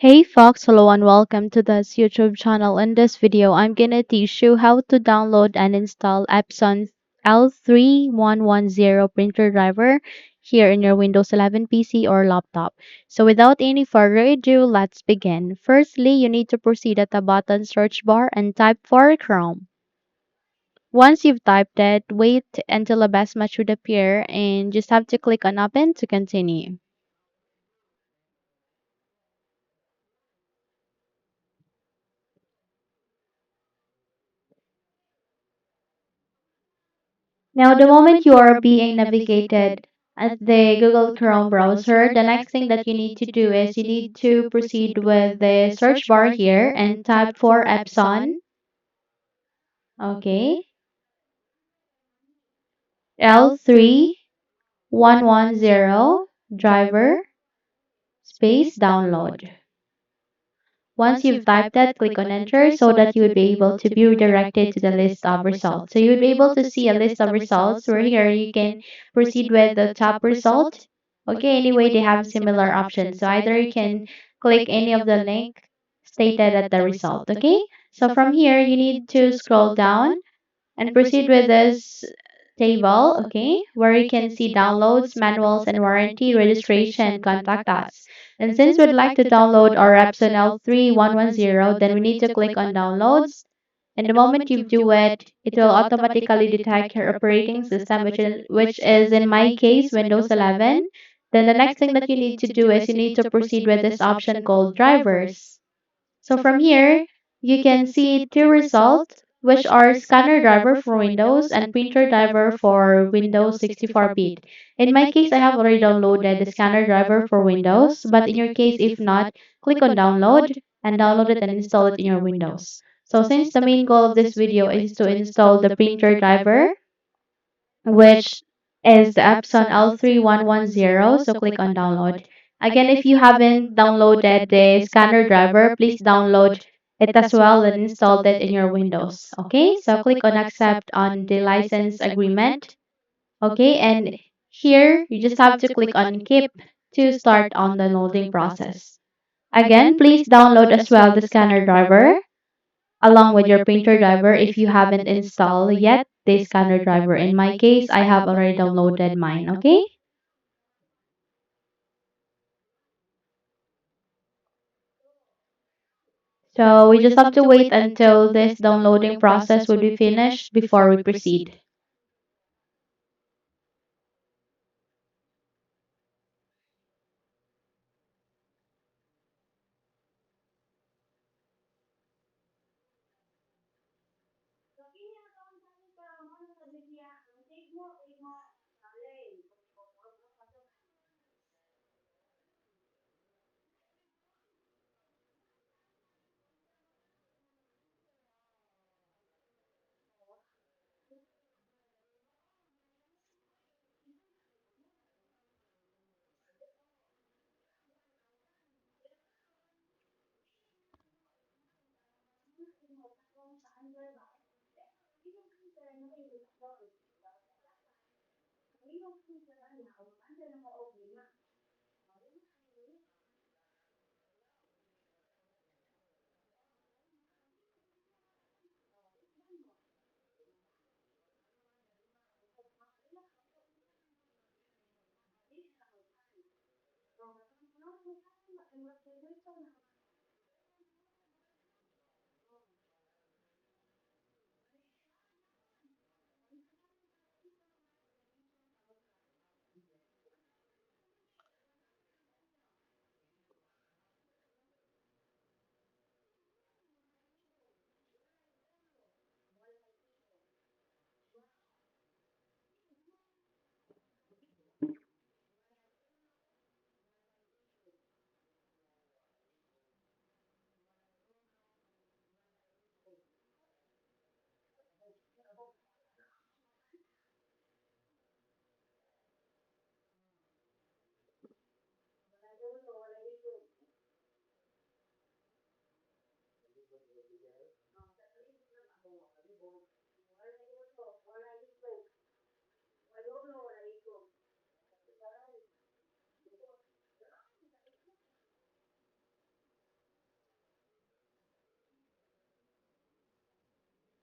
Hey Fox, hello and welcome to this YouTube channel. In this video, I'm gonna teach you how to download and install Epson L3110 printer driver here in your Windows 11 PC or laptop. So without any further ado, let's begin. Firstly, you need to proceed at the bottom search bar and type for Chrome. Once you've typed it, wait until a best match would appear and just have to click on open to continue. Now, the moment you are being navigated at the Google Chrome browser, the next thing that you need to do is you need to proceed with the search bar here and type for Epson, okay, L3110 driver space download. Once you've typed that, click on enter so that you would be able to be redirected to the list of results. So you would be able to see a list of results where here you can proceed with the top result. Okay, anyway, they have similar options. So either you can click any of the link stated at the result. Okay, so from here you need to scroll down and proceed with this table, okay, where you can see downloads, manuals, and warranty, registration, contact us. And since we'd like to download our Epson L3110, then we need to click on downloads. And the moment you do it, it will automatically detect your operating system, which is in my case Windows 11. Then the next thing that you need to do is you need to proceed with this option called drivers. So from here, you can see two results, which are scanner driver for Windows and printer driver for Windows 64-bit. In my case, I have already downloaded the scanner driver for Windows, but in your case, if not, click on download and download it and install it in your Windows. So since the main goal of this video is to install the printer driver, which is the Epson L3110. So click on download. Again, if you haven't downloaded the scanner driver, please download it as well and install it in your Windows. Okay, so click on accept on the license agreement. Okay, and here you just have to click on keep to start on the loading process. Again, please download as well the scanner driver along with your printer driver if you haven't installed yet the scanner driver. In my case, I have already downloaded mine, okay? So we just have to wait until this downloading process will be finished before we proceed.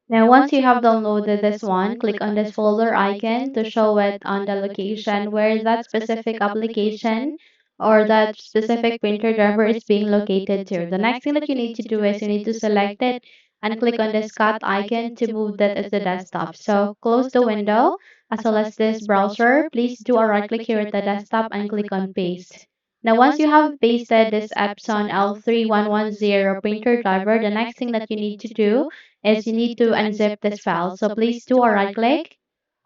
Now, once you have downloaded this one, click on this folder icon to show it on the location where that specific application or that specific printer driver is being located to. The next thing that you need to do is you need to select it and click on this cut icon to move that as the desktop. So close the window as well as this browser. Please do a right click here at the desktop and click on paste. Now, once you have pasted this Epson L3110 printer driver, the next thing that you need to do is you need to unzip this file. So please do a right click.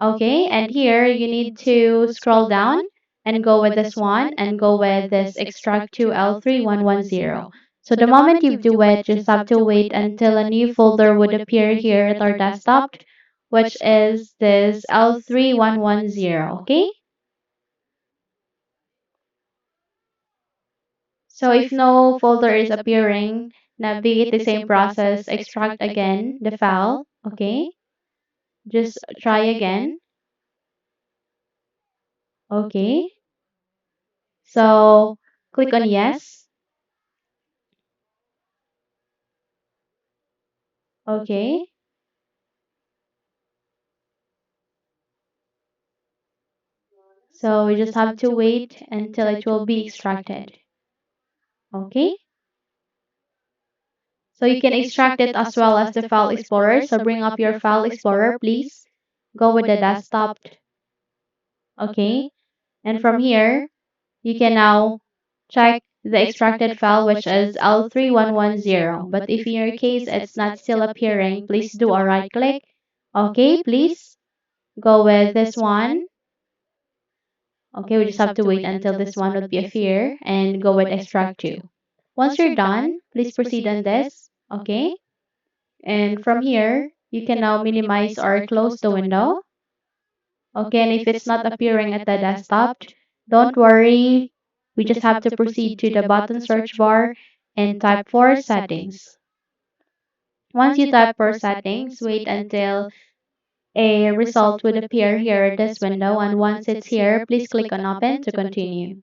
Okay, and here you need to scroll down and go with this one and go with this extract to L3110. So the moment you do it, just have to wait until a new folder would appear here at our desktop, which is this L3110. Okay, so if no folder is appearing, navigate the same process, extract again the file. Okay, just try again. Okay. So click on yes. Okay. So we just have to wait until it will be extracted. Okay. So you can extract it as well as the file explorer. So bring up your file explorer, please. Go with the desktop. Okay. And from here, you can now check the extracted file, which is L3110. But if in your case it's not still appearing, please do a right click. Okay, please go with this one. Okay, we just have to wait until this one would be a appear and go with extract 2. Once you're done, please proceed on this. Okay, and from here, you can now minimize or close the window. Okay, and if it's not appearing at the desktop, don't worry. We just have to proceed to the button search bar and type for settings. Once you type for settings, wait until a result would appear here at this window, and once it's here, please click on open to continue.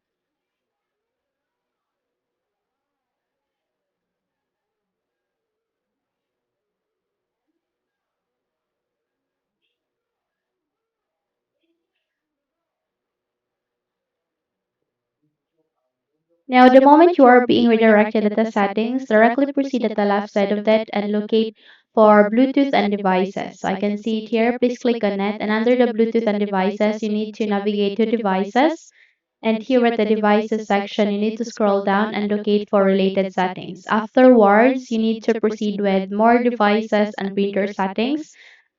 Now, the moment you are being redirected at the settings, directly proceed at the left side of that and locate for Bluetooth and devices. So I can see it here. Please click on it. And under the Bluetooth and devices, you need to navigate to devices. And here at the devices section, you need to scroll down and locate for related settings. Afterwards, you need to proceed with more devices and printer settings.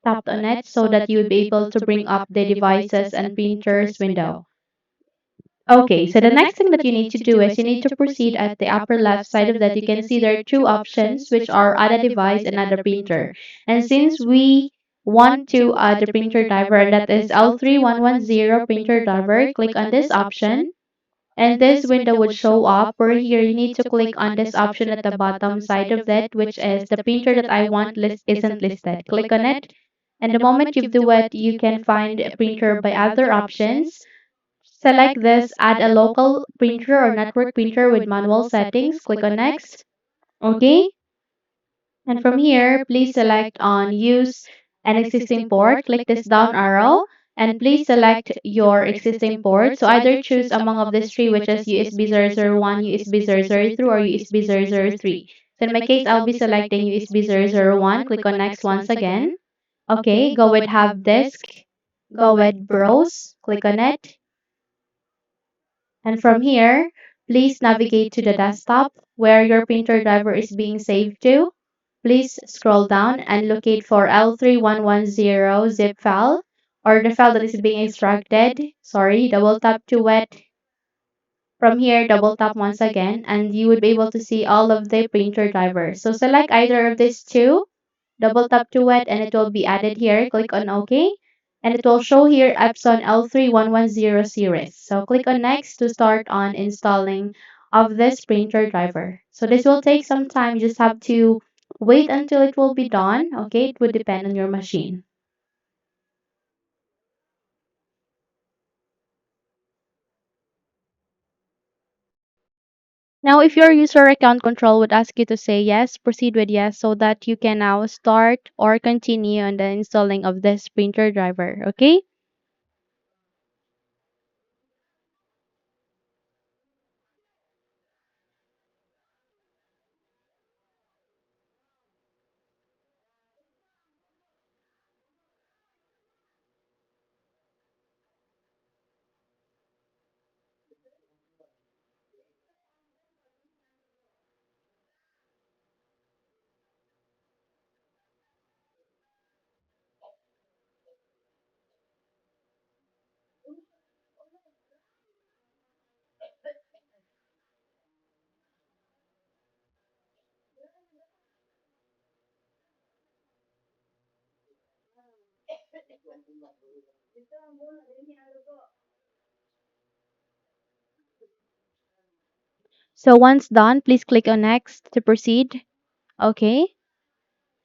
Tap on it so that you will be able to bring up the devices and printers window. Okay, so the next thing that you need to do is you need to proceed at the upper left side of that. You can see there are two options, which are add a device and add a printer. And since we want to add the printer driver, and that is L3110 printer driver, click on this option. And this window would show up where here you need to click on this option at the bottom side of that, which is the printer that I want list isn't listed. Click on it. And the moment you do it, you can find a printer by other options. Select this, add a local printer or network printer with manual settings. Click on next. Okay. And from here, please select on use an existing port. Click this down arrow and please select your existing port. So either choose among of these three, which is USB 001, USB 003, or USB 003. So in my case, I'll be selecting USB 001. Click on next once again. Okay, go with have disk. Go with browse. Click on it. And from here, please navigate to the desktop where your printer driver is being saved to. Please scroll down and locate for L3110 zip file or the file that is being extracted. Sorry, double tap to it. From here, double tap once again and you would be able to see all of the printer drivers. So select either of these two, double tap to it and it will be added here. Click on OK and it will show here Epson L3110 series. So click on next to start on installing of this printer driver. So this will take some time. You just have to wait until it will be done. Okay, it would depend on your machine. Now, if your user account control would ask you to say yes, proceed with yes so that you can now start or continue on the installing of this printer driver. Okay? So once done, please click on next to proceed. Okay?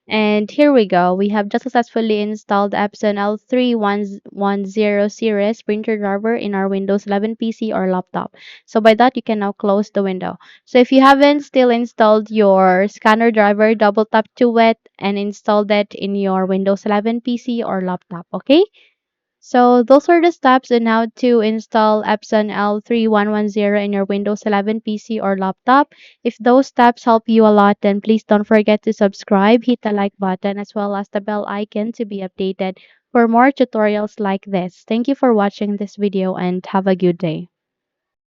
And here we go. We have just successfully installed Epson L3110 series printer driver in our Windows 11 PC or laptop. So by that, you can now close the window. So if you haven't still installed your scanner driver, double tap to it and install that in your Windows 11 PC or laptop. Okay? So those are the steps on how to install Epson L3110 in your Windows 11 PC or laptop. If those steps help you a lot, then please don't forget to subscribe, hit the like button, as well as the bell icon to be updated for more tutorials like this. Thank you for watching this video and have a good day.